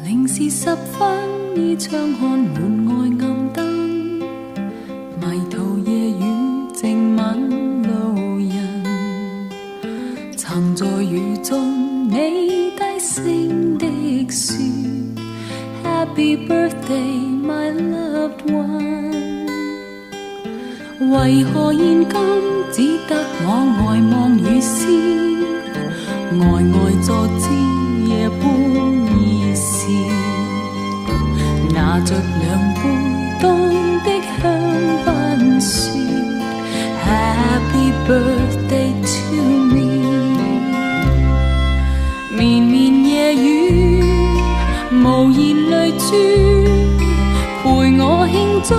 0時10分，倚窗看門外暗燈，迷途夜雨靜吻路人，曾在雨中你低聲的說 Happy birthday my loved one， 為何現今只得我呆望雨絲，呆呆坐知夜半兒時，拿着兩杯凍的香檳說 Happy birthday to me， 綿綿夜雨無言淚珠，陪我慶祝